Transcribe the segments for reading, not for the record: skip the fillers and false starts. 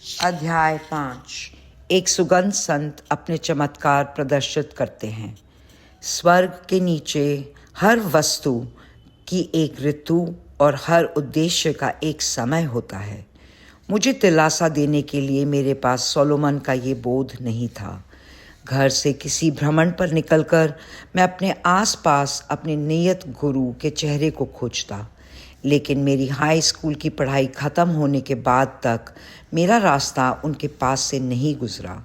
अध्याय 5। एक सुगंध संत अपने चमत्कार प्रदर्शित करते हैं। स्वर्ग के नीचे हर वस्तु की एक ऋतु और हर उद्देश्य का एक समय होता है। मुझे दिलासा देने के लिए मेरे पास सोलोमन का ये बोध नहीं था। घर से किसी भ्रमण पर निकलकर मैं अपने आसपास अपने नियत गुरु के चेहरे को खोजता, लेकिन मेरी हाई स्कूल की पढ़ाई ख़त्म होने के बाद तक मेरा रास्ता उनके पास से नहीं गुजरा।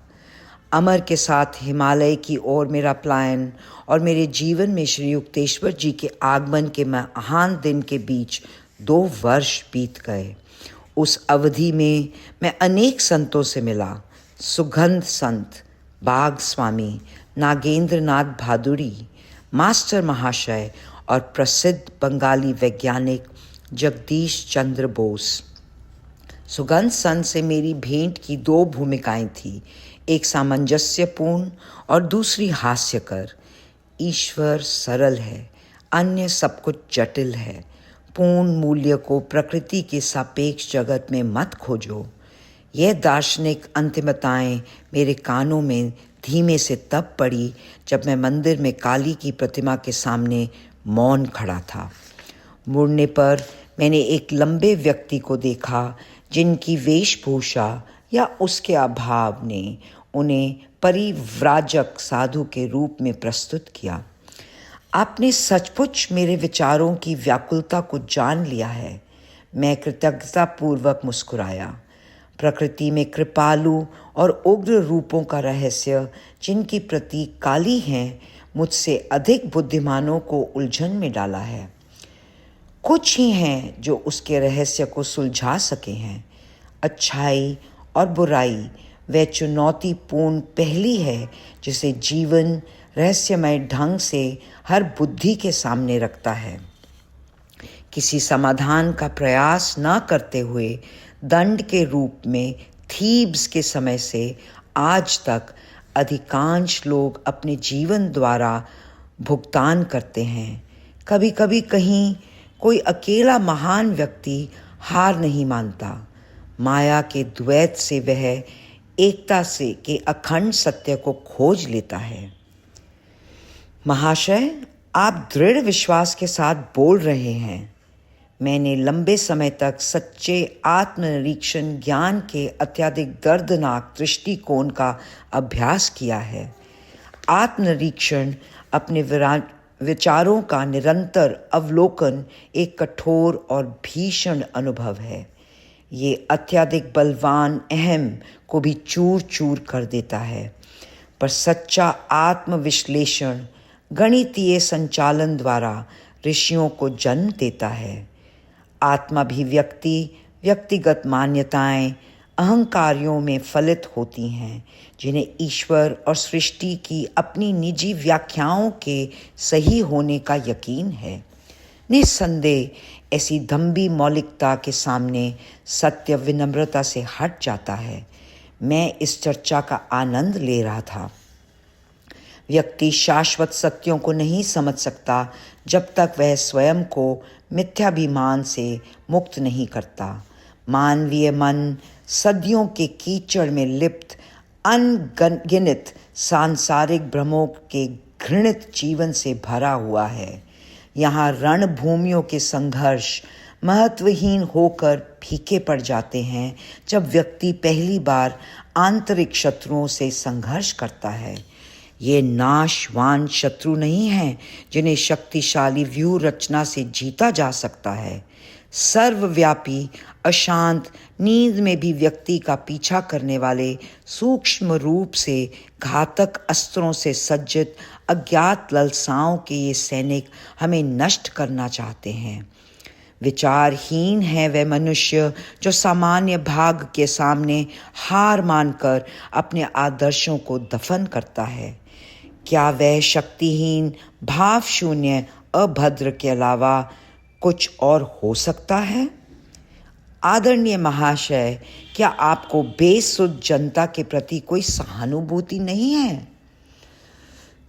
अमर के साथ हिमालय की ओर मेरा पलायन और मेरे जीवन में श्री युक्तेश्वर जी के आगमन के महान दिन के बीच 2 वर्ष बीत गए। उस अवधि में मैं अनेक संतों से मिला। सुगंध संत, बाग स्वामी, नागेंद्र नाथ भादुड़ी, मास्टर महाशय और प्रसिद्ध बंगाली वैज्ञानिक जगदीश चंद्र बोस। सुगंध संत से मेरी भेंट की 2 भूमिकाएं थी, एक सामंजस्यपूर्ण और दूसरी हास्यकर। ईश्वर सरल है, अन्य सब कुछ जटिल है। पूर्ण मूल्य को प्रकृति के सापेक्ष जगत में मत खोजो। यह दार्शनिक अंतिमताएं मेरे कानों में धीमे से तब पड़ी जब मैं मंदिर में काली की प्रतिमा के सामने मौन खड़ा था। मुड़ने पर मैंने एक लंबे व्यक्ति को देखा जिनकी वेशभूषा या उसके अभाव ने उन्हें परिव्राजक साधु के रूप में प्रस्तुत किया। आपने सचमुच मेरे विचारों की व्याकुलता को जान लिया है। मैं कृतज्ञतापूर्वक मुस्कुराया। प्रकृति में कृपालु और उग्र रूपों का रहस्य, जिनकी प्रतीक काली हैं, मुझसे अधिक बुद्धिमानों को उलझन में डाला है। कुछ ही हैं जो उसके रहस्य को सुलझा सके हैं। अच्छाई और बुराई वह चुनौतीपूर्ण पहेली है जिसे जीवन रहस्यमय ढंग से हर बुद्धि के सामने रखता है। किसी समाधान का प्रयास न करते हुए दंड के रूप में थीब्स के समय से आज तक अधिकांश लोग अपने जीवन द्वारा भुगतान करते हैं। कभी कभी कहीं कोई अकेला महान व्यक्ति हार नहीं मानता। माया के द्वैत से वह एकता से के अखंड सत्य को खोज लेता है। महाशय, आप दृढ़ विश्वास के साथ बोल रहे हैं। मैंने लंबे समय तक सच्चे आत्मनिरीक्षण ज्ञान के अत्यधिक दर्दनाक दृष्टिकोण का अभ्यास किया है। आत्मनिरीक्षण अपने विचारों का निरंतर अवलोकन एक कठोर और भीषण अनुभव है। ये अत्यधिक बलवान अहम को भी चूर चूर कर देता है, पर सच्चा आत्मविश्लेषण गणितीय संचालन द्वारा ऋषियों को जन्म देता है। आत्माभिव्यक्ति व्यक्तिगत मान्यताएं अहंकारियों में फलित होती हैं, जिन्हें ईश्वर और सृष्टि की अपनी निजी व्याख्याओं के सही होने का यकीन है। निस्संदेह ऐसी दंभी मौलिकता के सामने सत्य विनम्रता से हट जाता है। मैं इस चर्चा का आनंद ले रहा था। व्यक्ति शाश्वत सत्यों को नहीं समझ सकता जब तक वह स्वयं को मिथ्याभिमान से मुक्त नहीं करता। मानवीय मन सदियों के कीचड़ में लिप्त अनगिनत सांसारिक भ्रमों के घृणित जीवन से भरा हुआ है। यहाँ रणभूमियों के संघर्ष महत्वहीन होकर फीके पड़ जाते हैं जब व्यक्ति पहली बार आंतरिक शत्रुओं से संघर्ष करता है। ये नाशवान शत्रु नहीं हैं जिन्हें शक्तिशाली व्यूह रचना से जीता जा सकता है। सर्वव्यापी अशांत नींद में भी व्यक्ति का पीछा करने वाले सूक्ष्म रूप से घातक अस्त्रों से सज्जित अज्ञात ललसाओं के ये सैनिक हमें नष्ट करना चाहते हैं। विचारहीन है वह मनुष्य जो सामान्य भाग के सामने हार मानकर अपने आदर्शों को दफन करता है। क्या वह शक्तिहीन, भाव शून्य, अभद्र के अलावा कुछ और हो सकता है? आदरणीय महाशय, क्या आपको बेसुध जनता के प्रति कोई सहानुभूति नहीं है?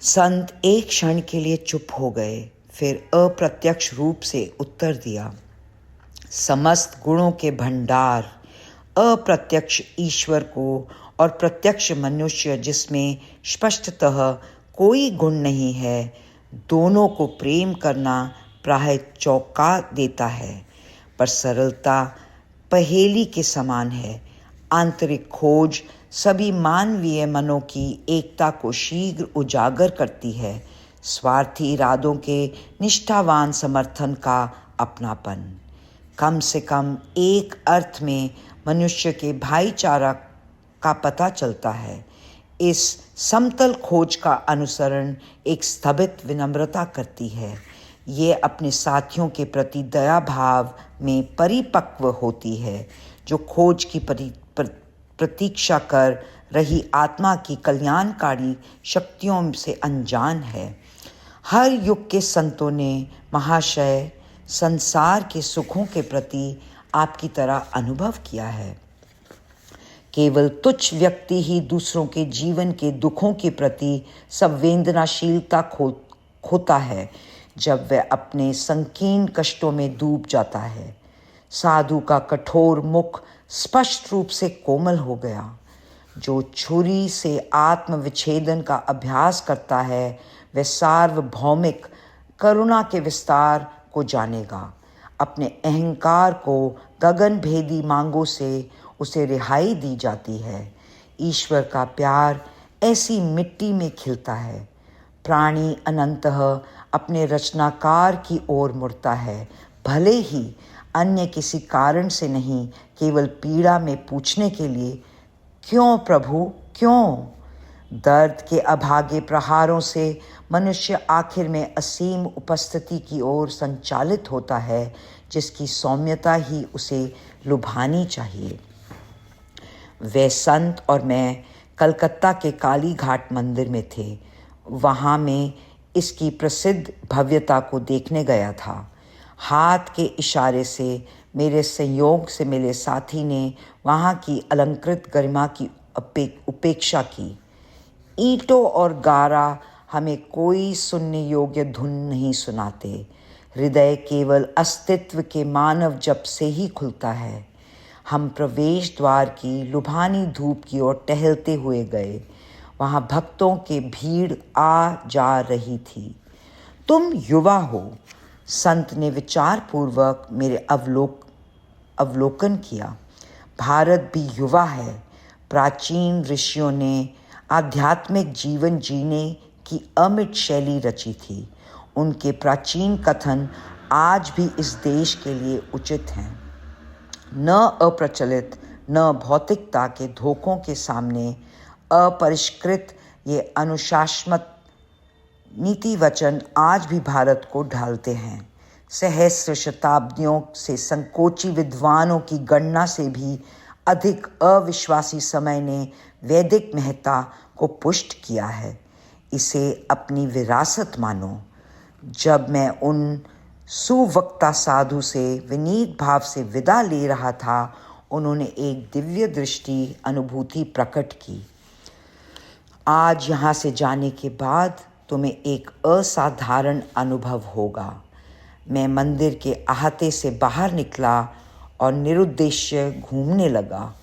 संत एक क्षण के लिए चुप हो गए, फिर अप्रत्यक्ष रूप से उत्तर दिया। समस्त गुणों के भंडार, अप्रत्यक्ष ईश्वर को और प्रत्यक्ष मनुष्य जिसमें स्पष्टतः कोई गुण नहीं है, दोनों को प्रेम करना प्राय चौंका देता है, पर सरलता पहेली के समान है। आंतरिक खोज सभी मानवीय मनों की एकता को शीघ्र उजागर करती है। स्वार्थी इरादों के निष्ठावान समर्थन का अपनापन कम से कम एक अर्थ में मनुष्य के भाईचारा का पता चलता है। इस समतल खोज का अनुसरण एक स्तभित विनम्रता करती है। ये अपने साथियों के प्रति दया भाव में परिपक्व होती है, जो खोज की प्रतीक्षा कर रही आत्मा की कल्याणकारी शक्तियों से अनजान है। हर युग के संतों ने महाशय संसार के सुखों के प्रति आपकी तरह अनुभव किया है। केवल तुच्छ व्यक्ति ही दूसरों के जीवन के दुखों के प्रति संवेदनाशीलता खोता है जब वह अपने संकीर्ण कष्टों में डूब जाता है। साधु का कठोर मुख स्पष्ट रूप से कोमल हो गया। जो छुरी से आत्मविच्छेदन का अभ्यास करता है वह सार्वभौमिक करुणा के विस्तार को जानेगा। अपने अहंकार को गगन भेदी मांगों से उसे रिहाई दी जाती है। ईश्वर का प्यार ऐसी मिट्टी में खिलता है। प्राणी अनंतः अपने रचनाकार की ओर मुड़ता है, भले ही अन्य किसी कारण से नहीं, केवल पीड़ा में पूछने के लिए, क्यों प्रभु क्यों? दर्द के अभागे प्रहारों से मनुष्य आखिर में असीम उपस्थिति की ओर संचालित होता है, जिसकी सौम्यता ही उसे लुभानी चाहिए। वे संत और मैं कलकत्ता के काली घाट मंदिर में थे। वहाँ मैं इसकी प्रसिद्ध भव्यता को देखने गया था। हाथ के इशारे से मेरे संयोग से मिले साथी ने वहाँ की अलंकृत गरिमा की उपेक्षा की। ईंटों और गारा हमें कोई सुनने योग्य धुन नहीं सुनाते। हृदय केवल अस्तित्व के मानव जप से ही खुलता है। हम प्रवेश द्वार की लुभानी धूप की ओर टहलते हुए गए। वहाँ भक्तों की भीड़ आ जा रही थी। तुम युवा हो, संत ने विचारपूर्वक मेरे अवलोकन किया। भारत भी युवा है। प्राचीन ऋषियों ने आध्यात्मिक जीवन जीने की अमिट शैली रची थी। उनके प्राचीन कथन आज भी इस देश के लिए उचित हैं। न अप्रचलित न भौतिकता के धोखों के सामने अपरिष्कृत ये अनुशासनात्मक नीति वचन आज भी भारत को ढालते हैं। सहस्र शताब्दियों से संकोची विद्वानों की गणना से भी अधिक अविश्वासी समय ने वैदिक महत्ता को पुष्ट किया है। इसे अपनी विरासत मानो। जब मैं उन सुवक्ता साधु से विनीत भाव से विदा ले रहा था, उन्होंने एक दिव्य दृष्टि अनुभूति प्रकट की। आज यहाँ से जाने के बाद तुम्हें एक असाधारण अनुभव होगा। मैं मंदिर के अहाते से बाहर निकला और निरुद्देश्य घूमने लगा।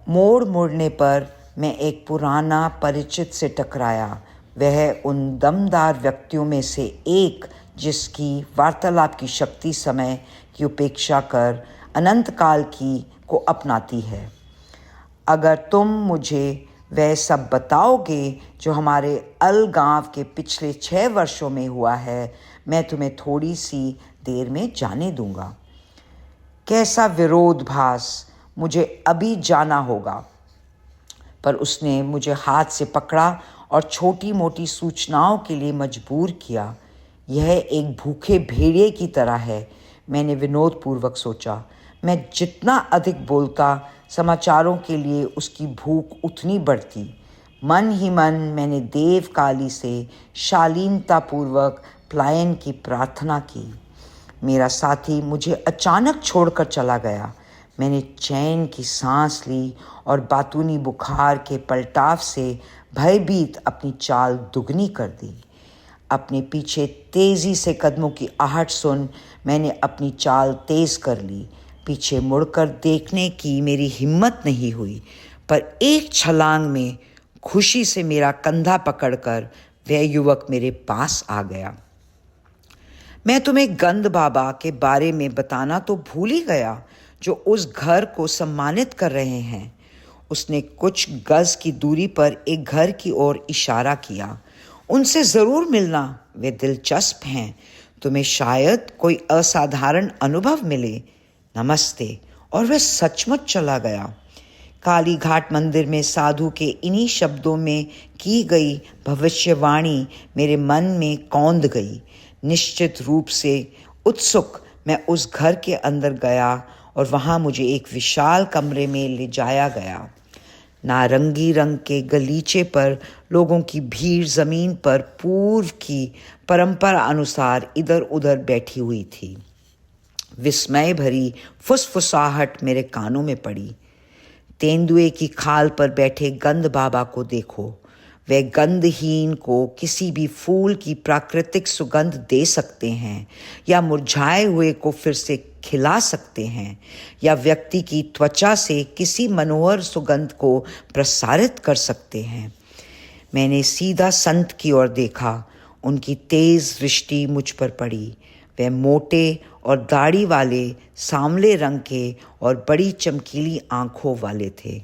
मोड़ मुड़ने पर मैं एक पुराना परिचित से टकराया। वह उन दमदार व्यक्तियों में से एक जिसकी वार्तालाप की शक्ति समय की उपेक्षा कर अनंत काल की को अपनाती है। अगर तुम मुझे वह सब बताओगे जो हमारे अलगाव के पिछले 6 वर्षों में हुआ है, मैं तुम्हें थोड़ी सी देर में जाने दूंगा। कैसा विरोधाभास, मुझे अभी जाना होगा। पर उसने मुझे हाथ से पकड़ा और छोटी मोटी सूचनाओं के लिए मजबूर किया। यह एक भूखे भेड़िए की तरह है, मैंने विनोदपूर्वक सोचा। मैं जितना अधिक बोलता, समाचारों के लिए उसकी भूख उतनी बढ़ती। मन ही मन मैंने देव काली से शालीनतापूर्वक पलायन की प्रार्थना की। मेरा साथी मुझे अचानक छोड़कर चला गया। मैंने चैन की सांस ली और बातूनी बुखार के पलटाव से भयभीत अपनी चाल दुगनी कर दी। अपने पीछे तेजी से कदमों की आहट सुन मैंने अपनी चाल तेज कर ली। पीछे मुड़कर देखने की मेरी हिम्मत नहीं हुई, पर एक छलांग में खुशी से मेरा कंधा पकड़कर वह युवक मेरे पास आ गया। मैं तुम्हें गंद बाबा के बारे में बताना तो भूल ही गया, जो उस घर को सम्मानित कर रहे हैं। उसने कुछ गज की दूरी पर एक घर की ओर इशारा किया। उनसे ज़रूर मिलना, वे दिलचस्प हैं। तुम्हें शायद कोई असाधारण अनुभव मिले। नमस्ते। और वह सचमुच चला गया। काली घाट मंदिर में साधु के इन्हीं शब्दों में की गई भविष्यवाणी मेरे मन में कौंध गई। निश्चित रूप से उत्सुक मैं उस घर के अंदर गया और वहाँ मुझे एक विशाल कमरे में ले जाया गया। नारंगी रंग के गलीचे पर लोगों की भीड़ जमीन पर पूर्व की परंपरा अनुसार इधर उधर बैठी हुई थी। विस्मय भरी फुसफुसाहट मेरे कानों में पड़ी। तेंदुए की खाल पर बैठे गंद बाबा को देखो। वे गंधहीन को किसी भी फूल की प्राकृतिक सुगंध दे सकते हैं, या मुरझाए हुए को फिर से खिला सकते हैं, या व्यक्ति की त्वचा से किसी मनोहर सुगंध को प्रसारित कर सकते हैं। मैंने सीधा संत की ओर देखा। उनकी तेज दृष्टि मुझ पर पड़ी। वे मोटे और दाढ़ी वाले, सांवले रंग के और बड़ी चमकीली आंखों वाले थे।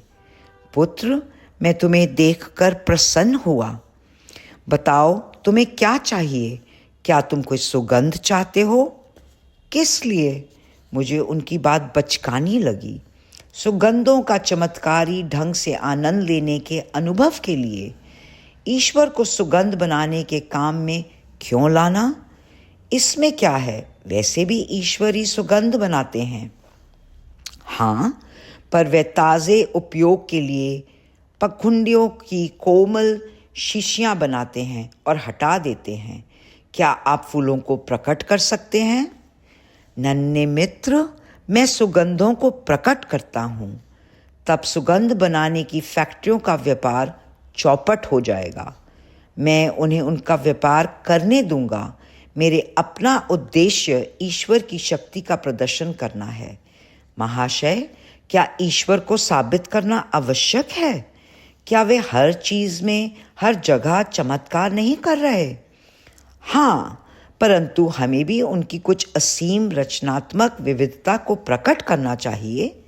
पुत्र, मैं तुम्हें देखकर प्रसन्न हुआ। बताओ, तुम्हें क्या चाहिए? क्या तुम कोई सुगंध चाहते हो? किस लिए? मुझे उनकी बात बचकानी लगी। सुगंधों का चमत्कारी ढंग से आनंद लेने के अनुभव के लिए। ईश्वर को सुगंध बनाने के काम में क्यों लाना? इसमें क्या है? वैसे भी ईश्वर ही सुगंध बनाते हैं। हाँ, पर वे ताज़े उपयोग के लिए पखुंडियों की कोमल शीशियाँ बनाते हैं और हटा देते हैं। क्या आप फूलों को प्रकट कर सकते हैं? नन्हे मित्र, मैं सुगंधों को प्रकट करता हूँ। तब सुगंध बनाने की फैक्ट्रियों का व्यापार चौपट हो जाएगा। मैं उन्हें उनका व्यापार करने दूंगा। मेरे अपना उद्देश्य ईश्वर की शक्ति का प्रदर्शन करना है। महाशय, क्या ईश्वर को साबित करना आवश्यक है? क्या वे हर चीज़ में, हर जगह चमत्कार नहीं कर रहे? हाँ, परंतु हमें भी उनकी कुछ असीम रचनात्मक विविधता को प्रकट करना चाहिए।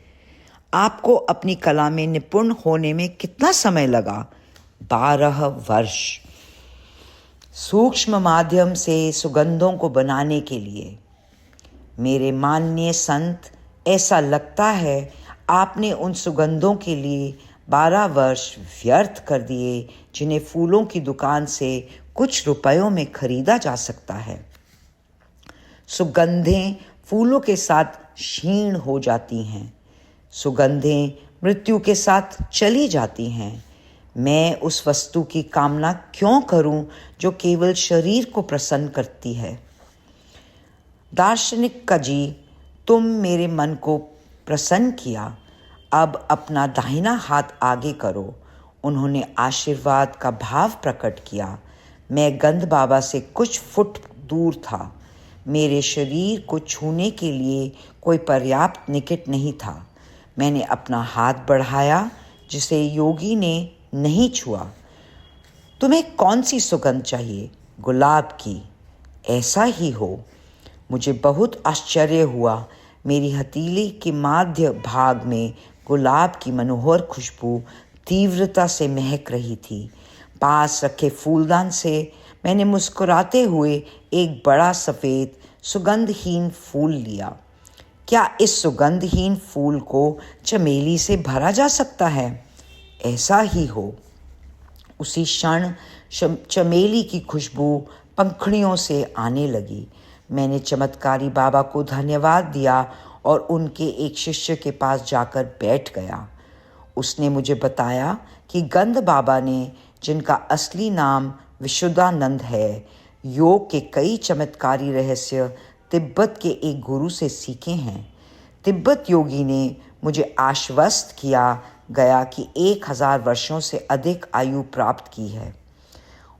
आपको अपनी कला में निपुण होने में कितना समय लगा? 12 वर्ष। सूक्ष्म माध्यम से सुगंधों को बनाने के लिए। मेरे माननीय संत, ऐसा लगता है आपने उन सुगंधों के लिए 12 वर्ष व्यर्थ कर दिए, जिन्हें फूलों की दुकान से कुछ रुपयों में खरीदा जा सकता है। सुगंधें फूलों के साथ क्षीण हो जाती हैं। सुगंधें मृत्यु के साथ चली जाती हैं। मैं उस वस्तु की कामना क्यों करूं जो केवल शरीर को प्रसन्न करती है? दार्शनिक कजी, तुम मेरे मन को प्रसन्न किया। अब अपना दाहिना हाथ आगे करो। उन्होंने आशीर्वाद का भाव प्रकट किया। मैं गंध बाबा से कुछ फुट दूर था। मेरे शरीर को छूने के लिए कोई पर्याप्त निकट नहीं था। मैंने अपना हाथ बढ़ाया, जिसे योगी ने नहीं छुआ। तुम्हें कौन सी सुगंध चाहिए? गुलाब की। ऐसा ही हो। मुझे बहुत आश्चर्य हुआ। मेरी हथेली के मध्य भाग में गुलाब की मनोहर खुशबू तीव्रता से महक रही थी। पास रखे फूलदान से मैंने मुस्कुराते हुए एक बड़ा सफ़ेद सुगंधहीन फूल लिया। क्या इस सुगंधहीन फूल को चमेली से भरा जा सकता है? ऐसा ही हो। उसी क्षण चमेली की खुशबू पंखुड़ियों से आने लगी। मैंने चमत्कारी बाबा को धन्यवाद दिया और उनके एक शिष्य के पास जाकर बैठ गया। उसने मुझे बताया कि गंध बाबा ने, जिनका असली नाम विशुद्धानंद है, योग के कई चमत्कारी रहस्य तिब्बत के एक गुरु से सीखे हैं। तिब्बत योगी ने मुझे आश्वस्त किया गया कि 1000 वर्षों से अधिक आयु प्राप्त की है।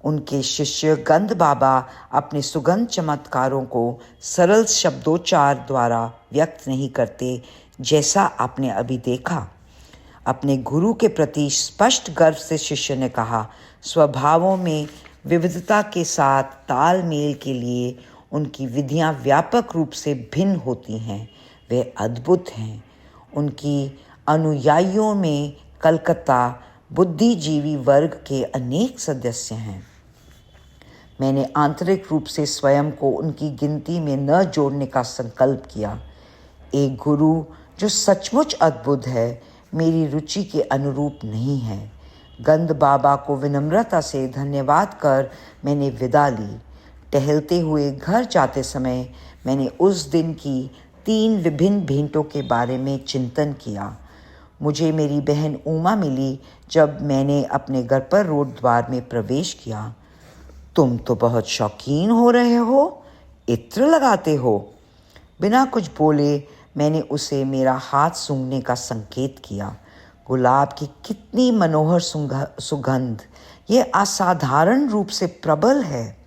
उनके शिष्य गंध बाबा अपने सुगंध चमत्कारों को सरल शब्दोच्चार द्वारा व्यक्त नहीं करते, जैसा आपने अभी देखा। अपने गुरु के प्रति स्पष्ट गर्व से शिष्य ने कहा, स्वभावों में विविधता के साथ तालमेल के लिए उनकी विधियां व्यापक रूप से भिन्न होती हैं। वे अद्भुत हैं। उनकी अनुयायियों में कलकत्ता बुद्धिजीवी वर्ग के अनेक सदस्य हैं। मैंने आंतरिक रूप से स्वयं को उनकी गिनती में न जोड़ने का संकल्प किया। एक गुरु जो सचमुच अद्भुत है मेरी रुचि के अनुरूप नहीं है। गंद बाबा को विनम्रता से धन्यवाद कर मैंने विदा ली। टहलते हुए घर जाते समय मैंने उस दिन की 3 विभिन्न भेंटों के बारे में चिंतन किया। मुझे मेरी बहन उमा मिली जब मैंने अपने घर पर रोड द्वार में प्रवेश किया। तुम तो बहुत शौकीन हो रहे हो, इत्र लगाते हो। बिना कुछ बोले मैंने उसे मेरा हाथ सूंघने का संकेत किया। गुलाब की कितनी मनोहर सुगंध, यह असाधारण रूप से प्रबल है।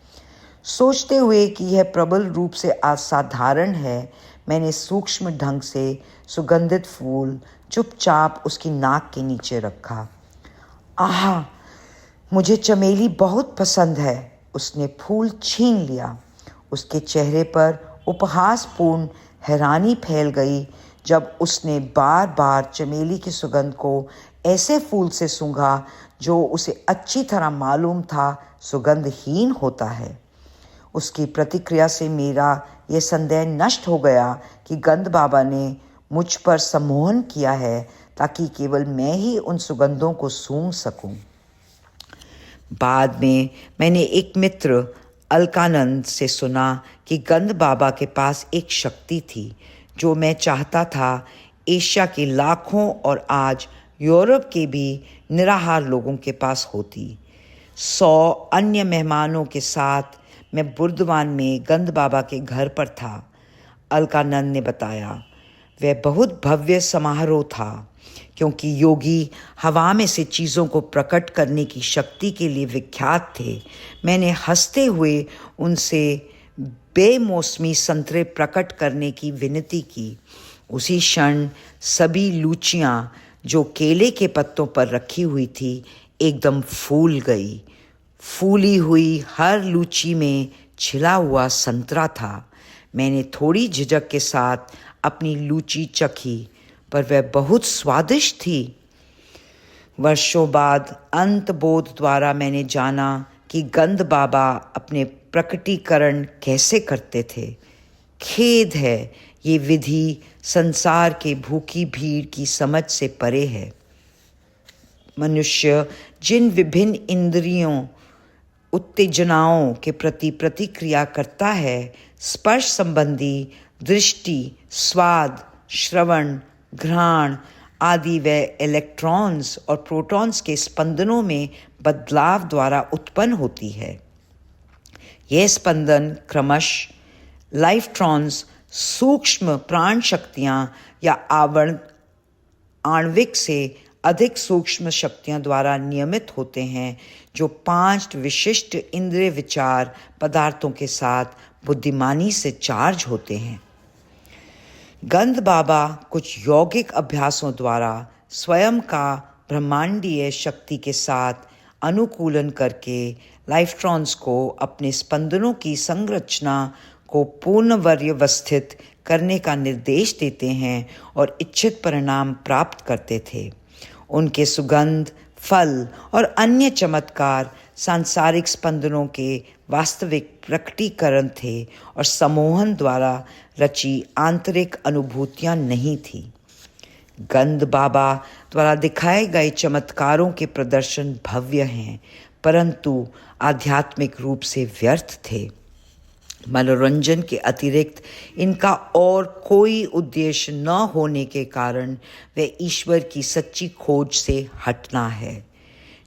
सोचते हुए कि यह प्रबल रूप से असाधारण है, मैंने सूक्ष्म ढंग से सुगंधित फूल चुपचाप उसकी नाक के नीचे रखा। आहा, मुझे चमेली बहुत पसंद है। उसने फूल छीन लिया। उसके चेहरे पर उपहासपूर्ण हैरानी फैल गई जब उसने बार बार चमेली की सुगंध को ऐसे फूल से सूंघा जो उसे अच्छी तरह मालूम था सुगंधहीन होता है। उसकी प्रतिक्रिया से मेरा यह संदेह नष्ट हो गया कि गंद बाबा ने मुझ पर सम्मोहन किया है ताकि केवल मैं ही उन सुगंधों को सूंघ सकूं। बाद में मैंने एक मित्र अलकानंद से सुना कि गंद बाबा के पास एक शक्ति थी जो मैं चाहता था एशिया के लाखों और आज यूरोप के भी निराहार लोगों के पास होती। 100 अन्य मेहमानों के साथ मैं बुर्दवान में गंद बाबा के घर पर था। अलकानंद ने बताया, वह बहुत भव्य समारोह था क्योंकि योगी हवा में से चीज़ों को प्रकट करने की शक्ति के लिए विख्यात थे। मैंने हंसते हुए उनसे बेमौसमी संतरे प्रकट करने की विनती की। उसी क्षण सभी लूचियाँ जो केले के पत्तों पर रखी हुई थी एकदम फूल गई। फूली हुई हर लूची में छिला हुआ संतरा था। मैंने थोड़ी झिझक के साथ अपनी लूची चखी, पर वह बहुत स्वादिष्ट थी। वर्षों बाद अंतबोध द्वारा मैंने जाना कि गंद बाबा अपने प्रकटीकरण कैसे करते थे। खेद है, ये विधि संसार के भूखी भीड़ की समझ से परे है। मनुष्य जिन विभिन्न इंद्रियों उत्तेजनाओं के प्रति प्रतिक्रिया करता है, स्पर्श संबंधी, दृष्टि, स्वाद, श्रवण, घ्राण आदि, व इलेक्ट्रॉन्स और प्रोटॉन्स के स्पंदनों में बदलाव द्वारा उत्पन्न होती है। यह स्पंदन क्रमशः लाइफ्ट्रॉन्स, सूक्ष्म प्राण शक्तियाँ या आणविक से अधिक सूक्ष्म शक्तियों द्वारा नियमित होते हैं जो 5 विशिष्ट इंद्रिय विचार पदार्थों के साथ बुद्धिमानी से चार्ज होते हैं। गंद बाबा कुछ यौगिक अभ्यासों द्वारा स्वयं का ब्रह्मांडीय शक्ति के साथ अनुकूलन करके लाइफ्ट्रॉन्स को अपने स्पंदनों की संरचना को पूर्णवर्यवस्थित करने का निर्देश देते हैं और इच्छित परिणाम प्राप्त करते थे। उनके सुगंध, फल और अन्य चमत्कार सांसारिक स्पंदनों के वास्तविक प्रकटीकरण थे और सम्मोहन द्वारा रची आंतरिक अनुभूतियां नहीं थी। गंद बाबा द्वारा दिखाए गए चमत्कारों के प्रदर्शन भव्य हैं, परंतु आध्यात्मिक रूप से व्यर्थ थे। मनोरंजन के अतिरिक्त इनका और कोई उद्देश्य न होने के कारण वे ईश्वर की सच्ची खोज से हटना है।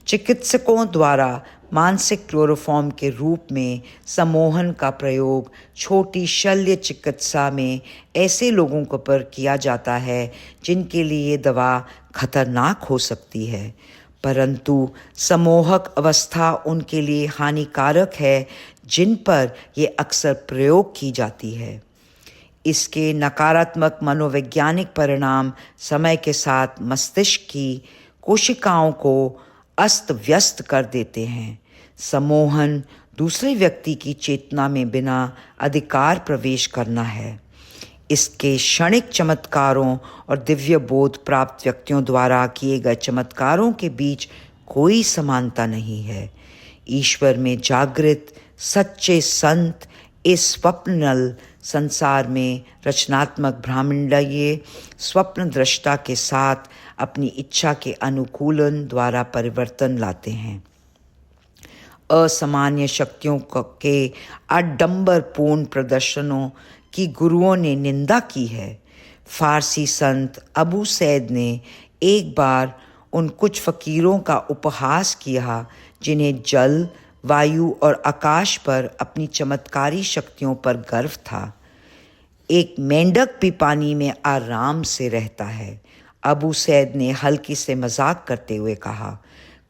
चिकित्सकों द्वारा मानसिक क्लोरोफॉर्म के रूप में सम्मोहन का प्रयोग छोटी शल्य चिकित्सा में ऐसे लोगों को पर किया जाता है जिनके लिए ये दवा खतरनाक हो सकती है, परंतु सम्मोहक अवस्था उनके लिए हानिकारक है जिन पर ये अक्सर प्रयोग की जाती है। इसके नकारात्मक मनोवैज्ञानिक परिणाम समय के साथ मस्तिष्क की कोशिकाओं को अस्त व्यस्त कर देते हैं। सम्मोहन दूसरे व्यक्ति की चेतना में बिना अधिकार प्रवेश करना है। इसके क्षणिक चमत्कारों और दिव्य बोध प्राप्त व्यक्तियों द्वारा किए गए चमत्कारों के बीच कोई समानता नहीं है। ईश्वर में जागृत सच्चे संत इस स्वप्नल संसार में रचनात्मक ब्रह्मांडीय स्वप्न दृष्टा के साथ अपनी इच्छा के अनुकूलन द्वारा परिवर्तन लाते हैं। असामान्य शक्तियों के आडंबरपूर्ण प्रदर्शनों की गुरुओं ने निंदा की है। फारसी संत अबू सैद ने एक बार उन कुछ फकीरों का उपहास किया जिन्हें जल, वायु और आकाश पर अपनी चमत्कारी शक्तियों पर गर्व था। एक मेंढक भी पानी में आराम से रहता है। अबू सैद ने हल्की से मजाक करते हुए कहा,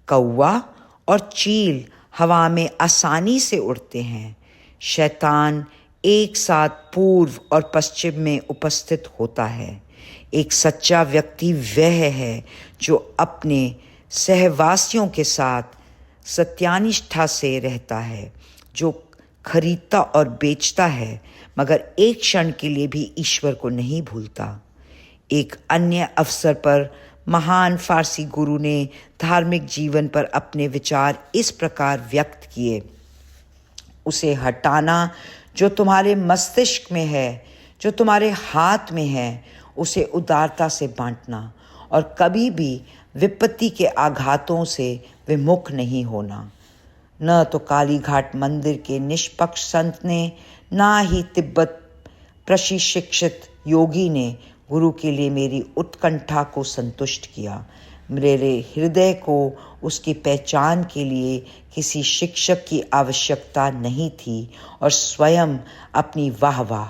कौवा और चील हवा में आसानी से उड़ते हैं। शैतान एक साथ पूर्व और पश्चिम में उपस्थित होता है। एक सच्चा व्यक्ति वह है जो अपने सहवासियों के साथ सत्यानिष्ठा से रहता है, जो खरीदता और बेचता है मगर एक क्षण के लिए भी ईश्वर को नहीं भूलता। एक अन्य अवसर पर महान फारसी गुरु ने धार्मिक जीवन पर अपने विचार इस प्रकार व्यक्त किए, उसे हटाना जो तुम्हारे मस्तिष्क में है, जो तुम्हारे हाथ में है, उसे उदारता से बांटना और कभी भी विपत्ति के आघातों से विमुख नहीं होना। न तो काली घाट मंदिर के निष्पक्ष संत ने, ना ही तिब्बत प्रशिक्षित योगी ने गुरु के लिए मेरी उत्कंठा को संतुष्ट किया। मेरे हृदय को उसकी पहचान के लिए किसी शिक्षक की आवश्यकता नहीं थी और स्वयं अपनी वाह वाह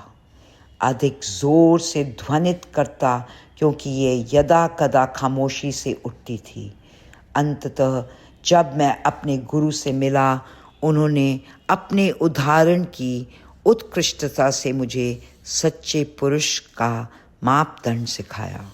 अधिक जोर से ध्वनित करता, क्योंकि ये यदा कदा खामोशी से उठती थी। अंततः जब मैं अपने गुरु से मिला, उन्होंने अपने उदाहरण की उत्कृष्टता से मुझे सच्चे पुरुष का मापदंड सिखाया।